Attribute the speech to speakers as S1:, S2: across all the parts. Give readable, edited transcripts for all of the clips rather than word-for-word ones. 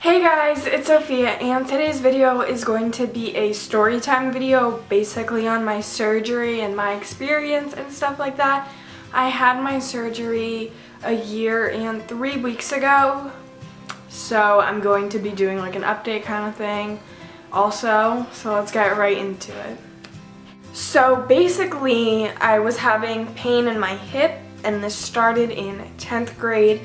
S1: Hey guys, it's Sophia, and today's video is going to be a story time video basically on my surgery and my experience and stuff like that. I had my surgery a year and 3 weeks ago, so I'm going to be doing like an update kind of thing also, so let's get right into it. So basically, I was having pain in my hip, and this started in 10th grade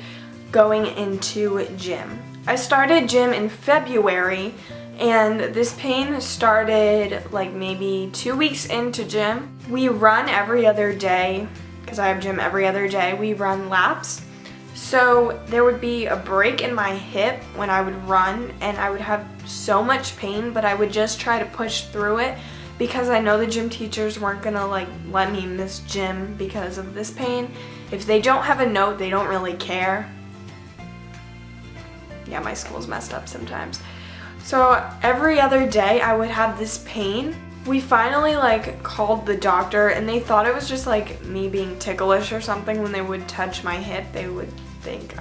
S1: going into gym. I started gym in February, and this pain started like maybe 2 weeks into gym. We run every other day, because I have gym every other day. We run laps. So there would be a break in my hip when I would run, and I would have so much pain, but I would just try to push through it because I know the gym teachers weren't gonna like let me miss gym because of this pain. If they don't have a note, they don't really care. Yeah, my school's messed up sometimes. So every other day I would have this pain. We finally like called the doctor, and they thought it was just like me being ticklish or something. When they would touch my hip, they would think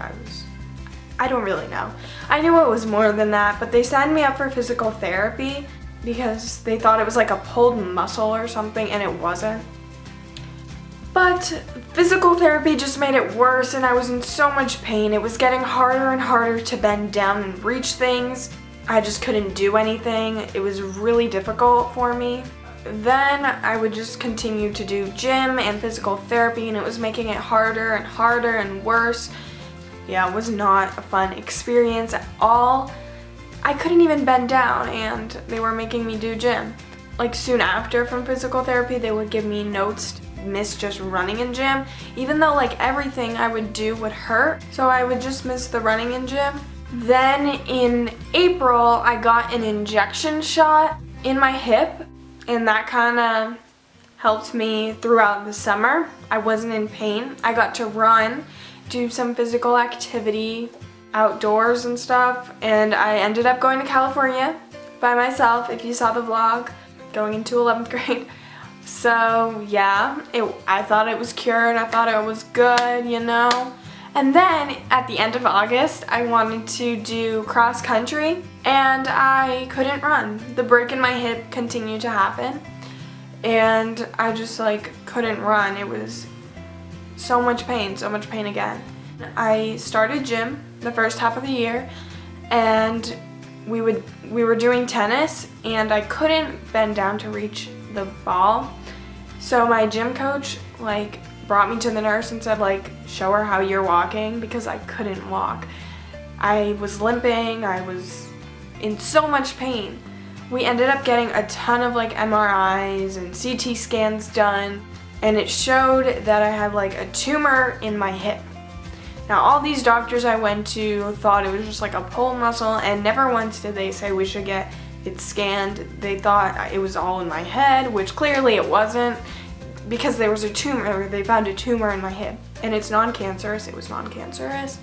S1: I don't really know. I knew it was more than that, but they signed me up for physical therapy because they thought it was like a pulled muscle or something, and it wasn't. But physical therapy just made it worse, and I was in so much pain. It was getting harder and harder to bend down and reach things. I just couldn't do anything. It was really difficult for me. Then I would just continue to do gym and physical therapy, and it was making it harder and harder and worse. Yeah, it was not a fun experience at all. I couldn't even bend down, and they were making me do gym. Like soon after from physical therapy, they would give me notes to miss just running in gym, even though like everything I would do would hurt, so I would just miss the running in gym. Then in April, I got an injection shot in my hip, and that kind of helped me throughout the summer. I wasn't in pain. I got to run, do some physical activity outdoors and stuff, and I ended up going to California by myself, if you saw the vlog, going into 11th grade. So yeah, I thought it was cured. I thought it was good, you know. And then at the end of August, I wanted to do cross country, and I couldn't run. The break in my hip continued to happen, and I just like couldn't run. It was so much pain again. I started gym the first half of the year, and we were doing tennis, and I couldn't bend down to reach the ball. So my gym coach like brought me to the nurse and said like, show her how you're walking, because I couldn't walk. I was limping. I was in so much pain. We ended up getting a ton of like MRIs and CT scans done, and it showed that I had like a tumor in my hip. Now all these doctors I went to thought it was just like a pulled muscle, and never once did they say we should get it scanned. They thought it was all in my head, which clearly it wasn't, because there was a tumor. They found a tumor in my hip, and it's non-cancerous. It was non-cancerous.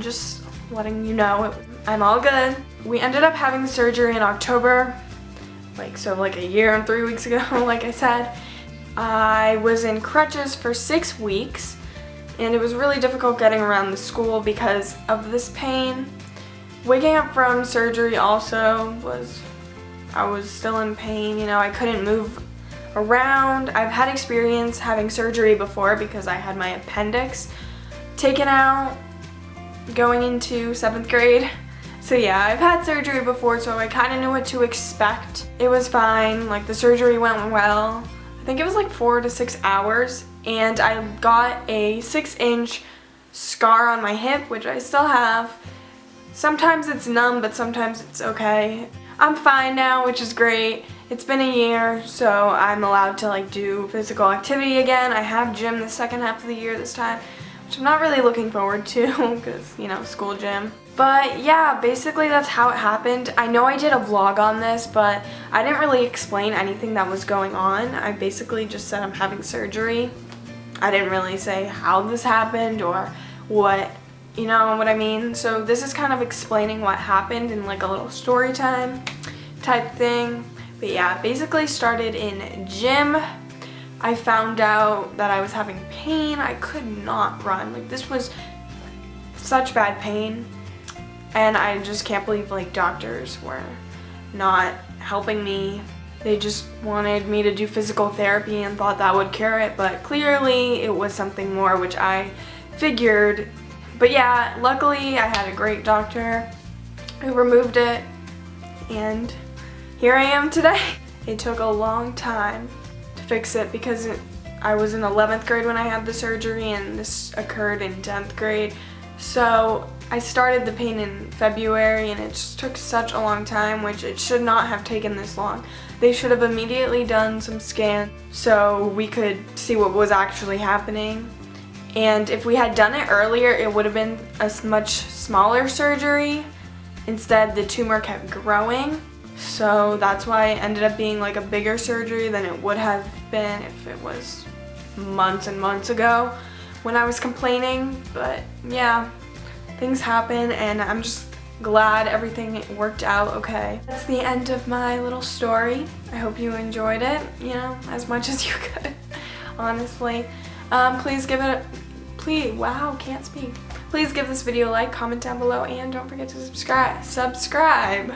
S1: Just letting you know, I'm all good. We ended up having surgery in October, like a year and 3 weeks ago, like I said. I was in crutches for 6 weeks, and it was really difficult getting around the school because of this pain. Waking up from surgery also I was still in pain, you know. I couldn't move around. I've had experience having surgery before because I had my appendix taken out going into 7th grade. So yeah, I've had surgery before, so I kind of knew what to expect. It was fine. Like the surgery went well. I think it was like 4 to 6 hours, and I got a 6-inch scar on my hip, which I still have. Sometimes it's numb, but sometimes it's okay. I'm fine now, which is great. It's been a year, so I'm allowed to like do physical activity again. I have gym the second half of the year this time, which I'm not really looking forward to because, you know, school gym. But yeah, basically that's how it happened. I know I did a vlog on this, but I didn't really explain anything that was going on. I basically just said I'm having surgery. I didn't really say how this happened or what, you know what I mean? So this is kind of explaining what happened in like a little story time type thing. But yeah, basically started in gym. I found out that I was having pain. I could not run. Like this was such bad pain. And I just can't believe like doctors were not helping me. They just wanted me to do physical therapy and thought that would cure it, but clearly it was something more, which I figured. But yeah, luckily I had a great doctor who removed it, and here I am today. It took a long time to fix it because I was in 11th grade when I had the surgery, and this occurred in 10th grade. So I started the pain in February, and it just took such a long time, which it should not have taken this long. They should have immediately done some scans so we could see what was actually happening. And if we had done it earlier, it would have been a much smaller surgery. Instead, the tumor kept growing. So that's why it ended up being like a bigger surgery than it would have been if it was months and months ago when I was complaining. But yeah, things happen, and I'm just glad everything worked out okay. That's the end of my little story. I hope you enjoyed it, you know, as much as you could, honestly. Please give this video a like, comment down below, and don't forget to subscribe.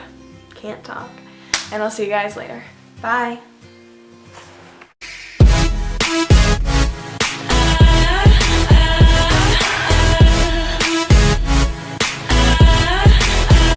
S1: Can't talk. And I'll see you guys later. Bye.